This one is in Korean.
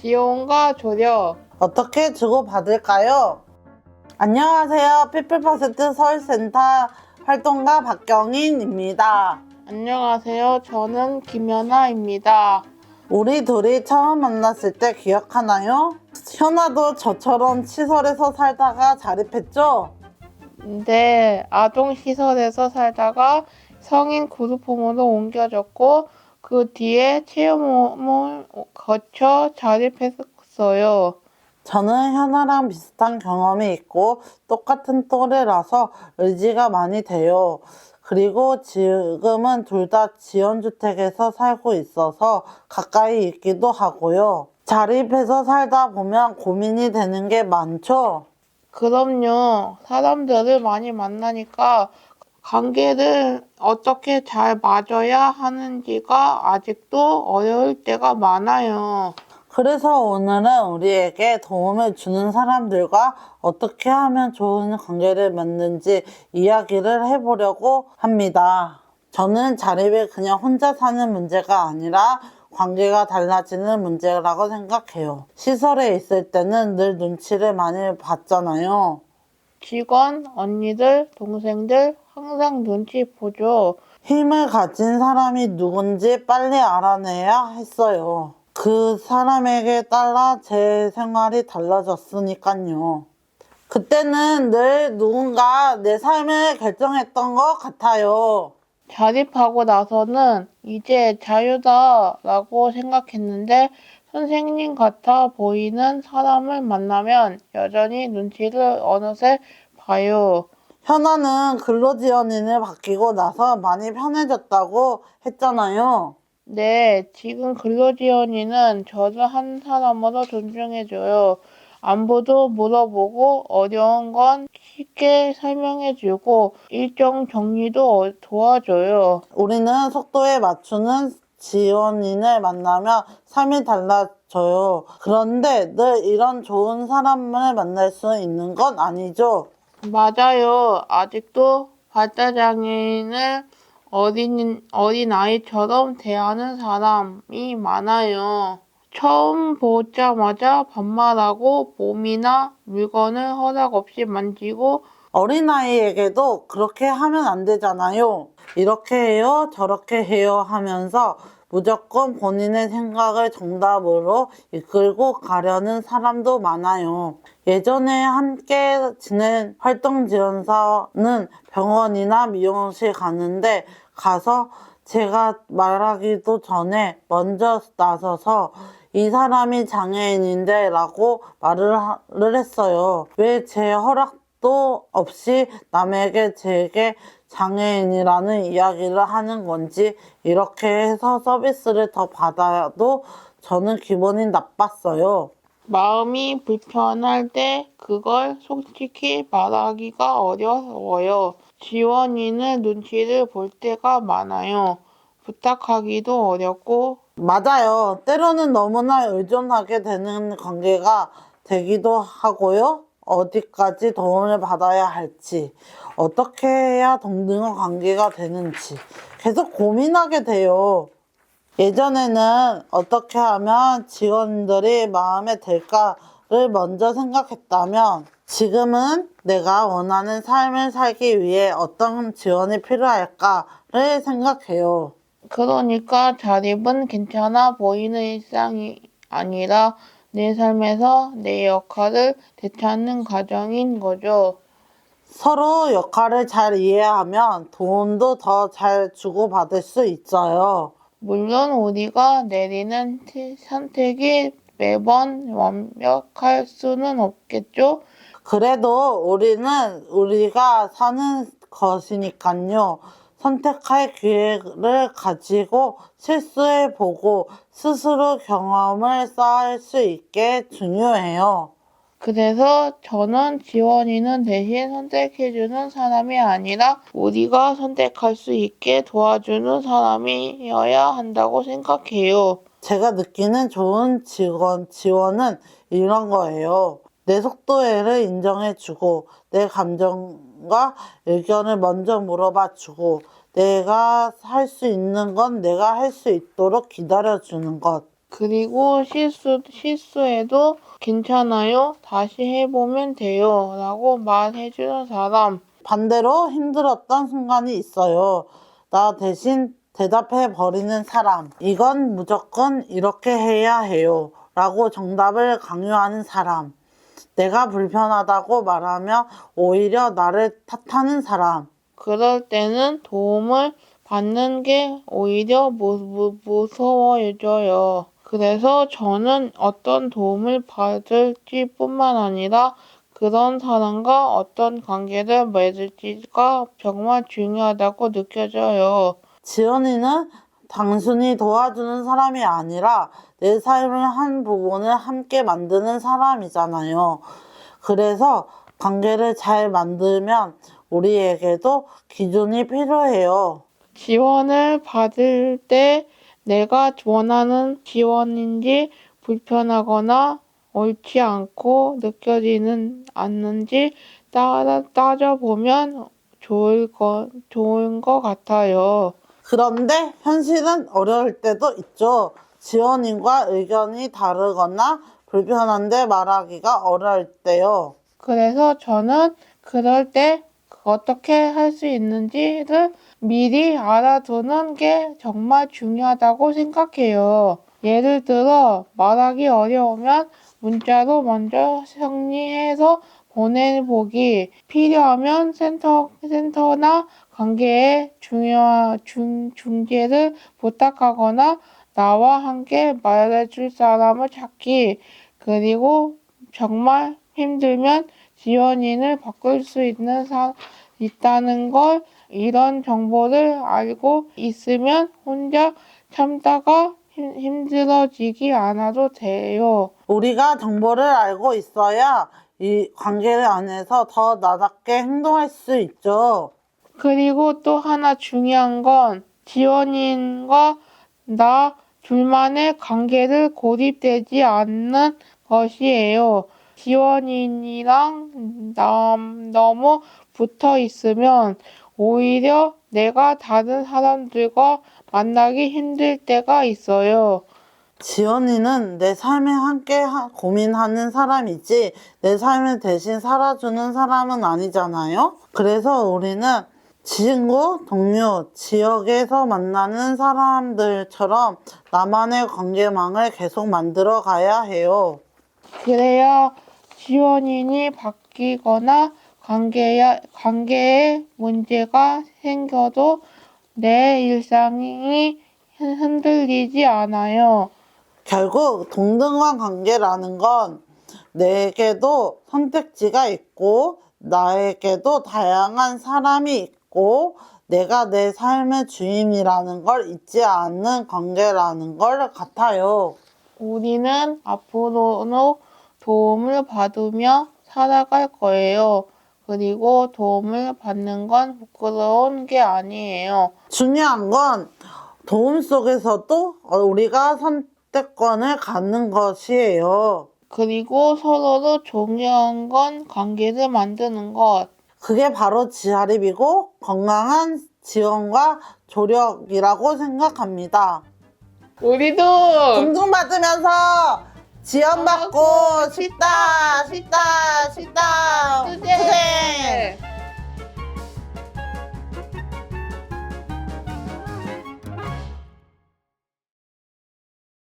지원과 조력. 어떻게 주고받을까요? 안녕하세요. 피플퍼센트 서울센터 활동가 박경인입니다. 안녕하세요. 저는 김연아입니다. 우리 둘이 처음 만났을 때 기억하나요? 현아도 저처럼 시설에서 살다가 자립했죠? 네, 아동시설에서 살다가 성인 그룹홈으로 옮겨졌고 그 뒤에 체험을 거쳐 자립했어요. 저는 현아랑 비슷한 경험이 있고 똑같은 또래라서 의지가 많이 돼요. 그리고 지금은 둘 다 지원주택에서 살고 있어서 가까이 있기도 하고요. 자립해서 살다 보면 고민이 되는 게 많죠? 그럼요. 사람들을 많이 만나니까 관계를 어떻게 잘 맞아야 하는지가 아직도 어려울 때가 많아요. 그래서 오늘은 우리에게 도움을 주는 사람들과 어떻게 하면 좋은 관계를 맺는지 이야기를 해보려고 합니다. 저는 자립이 그냥 혼자 사는 문제가 아니라 관계가 달라지는 문제라고 생각해요. 시설에 있을 때는 늘 눈치를 많이 봤잖아요. 직원, 언니들, 동생들 항상 눈치 보죠. 힘을 가진 사람이 누군지 빨리 알아내야 했어요. 그 사람에게 따라 제 생활이 달라졌으니까요. 그때는 늘 누군가 내 삶을 결정했던 것 같아요. 자립하고 나서는 이제 자유다라고 생각했는데 선생님 같아 보이는 사람을 만나면 여전히 눈치를 어느새 봐요. 현아는 근로지원인을 바뀌고 나서 많이 편해졌다고 했잖아요. 네, 지금 근로지원인은 저를 한 사람으로 존중해줘요. 안부도 물어보고 어려운 건 쉽게 설명해주고 일정 정리도 도와줘요. 우리는 속도에 맞추는 지원인을 만나면 삶이 달라져요. 그런데 늘 이런 좋은 사람을 만날 수 있는 건 아니죠. 맞아요. 아직도 발달장애인을 어린아이처럼 대하는 사람이 많아요. 처음 보자마자 반말하고 몸이나 물건을 허락 없이 만지고 어린아이에게도 그렇게 하면 안 되잖아요. 이렇게 해요, 저렇게 해요 하면서 무조건 본인의 생각을 정답으로 이끌고 가려는 사람도 많아요. 예전에 함께 지낸 활동지원사는 병원이나 미용실 가는데 가서 제가 말하기도 전에 먼저 나서서 이 사람이 장애인인데 라고 말을 했어요. 왜 제 허락도 없이 남에게 제게 장애인이라는 이야기를 하는 건지 이렇게 해서 서비스를 더 받아도 저는 기분이 나빴어요. 마음이 불편할 때 그걸 솔직히 말하기가 어려워요. 지원인의 눈치를 볼 때가 많아요. 부탁하기도 어렵고 맞아요. 때로는 너무나 의존하게 되는 관계가 되기도 하고요. 어디까지 도움을 받아야 할지, 어떻게 해야 동등한 관계가 되는지 계속 고민하게 돼요. 예전에는 어떻게 하면 지원들이 마음에 들까를 먼저 생각했다면 지금은 내가 원하는 삶을 살기 위해 어떤 지원이 필요할까를 생각해요. 그러니까 자립은 괜찮아 보이는 일상이 아니라 내 삶에서 내 역할을 되찾는 과정인 거죠. 서로 역할을 잘 이해하면 도움도 더 잘 주고받을 수 있어요. 물론 우리가 내리는 선택이 매번 완벽할 수는 없겠죠. 그래도 우리는 우리가 사는 것이니까요. 선택할 기회를 가지고 실수해보고 스스로 경험을 쌓을 수 있게 중요해요. 그래서 저는 지원이는 대신 선택해주는 사람이 아니라 우리가 선택할 수 있게 도와주는 사람이어야 한다고 생각해요. 제가 느끼는 좋은 지원은 이런 거예요. 내 속도를 인정해주고, 내 감정과 의견을 먼저 물어봐주고, 내가 할 수 있는 건 내가 할 수 있도록 기다려주는 것. 그리고 실수해도 괜찮아요. 다시 해보면 돼요. 라고 말해주는 사람. 반대로 힘들었던 순간이 있어요. 나 대신 대답해 버리는 사람. 이건 무조건 이렇게 해야 해요. 라고 정답을 강요하는 사람. 내가 불편하다고 말하며 오히려 나를 탓하는 사람. 그럴 때는 도움을 받는 게 오히려 무서워져요. 그래서 저는 어떤 도움을 받을지 뿐만 아니라 그런 사람과 어떤 관계를 맺을지가 정말 중요하다고 느껴져요. 지연이는 단순히 도와주는 사람이 아니라 내 삶의 한 부분을 함께 만드는 사람이잖아요. 그래서 관계를 잘 만들면 우리에게도 기준이 필요해요. 지원을 받을 때 내가 원하는 지원인지 불편하거나 옳지 않고 느껴지는 않는지 따져보면 좋은 것 같아요. 그런데 현실은 어려울 때도 있죠. 지원인과 의견이 다르거나 불편한데 말하기가 어려울 때요. 그래서 저는 그럴 때 어떻게 할 수 있는지를 미리 알아두는 게 정말 중요하다고 생각해요. 예를 들어 말하기 어려우면 문자로 먼저 정리해서 보내보기, 필요하면 센터나 관계의 중재를 부탁하거나 나와 함께 말해줄 사람을 찾기, 그리고 정말 힘들면 지원인을 바꿀 수 있다는 걸, 이런 정보를 알고 있으면 혼자 참다가 힘들어지지 않아도 돼요. 우리가 정보를 알고 있어야 이 관계 안에서 더 나답게 행동할 수 있죠. 그리고 또 하나 중요한 건 지원인과 나 둘만의 관계를 고립되지 않는 것이에요. 지원인이랑 너무 붙어 있으면 오히려 내가 다른 사람들과 만나기 힘들 때가 있어요. 지연이는 내 삶에 함께 고민하는 사람이지 내 삶을 대신 살아주는 사람은 아니잖아요. 그래서 우리는 친구, 동료, 지역에서 만나는 사람들처럼 나만의 관계망을 계속 만들어 가야 해요. 그래야 지원인이 바뀌거나 관계에 문제가 생겨도 내 일상이 흔들리지 않아요. 결국 동등한 관계라는 건 내게도 선택지가 있고 나에게도 다양한 사람이 있고 내가 내 삶의 주인이라는 걸 잊지 않는 관계라는 걸 같아요. 우리는 앞으로도 도움을 받으며 살아갈 거예요. 그리고 도움을 받는 건 부끄러운 게 아니에요. 중요한 건 도움 속에서도 우리가 선택권을 갖는 것이에요. 그리고 서로도 중요한 건 관계를 만드는 것. 그게 바로 지아립이고 건강한 지원과 조력이라고 생각합니다. 우리도 존중받으면서 지원받고 싶다. 투쟁!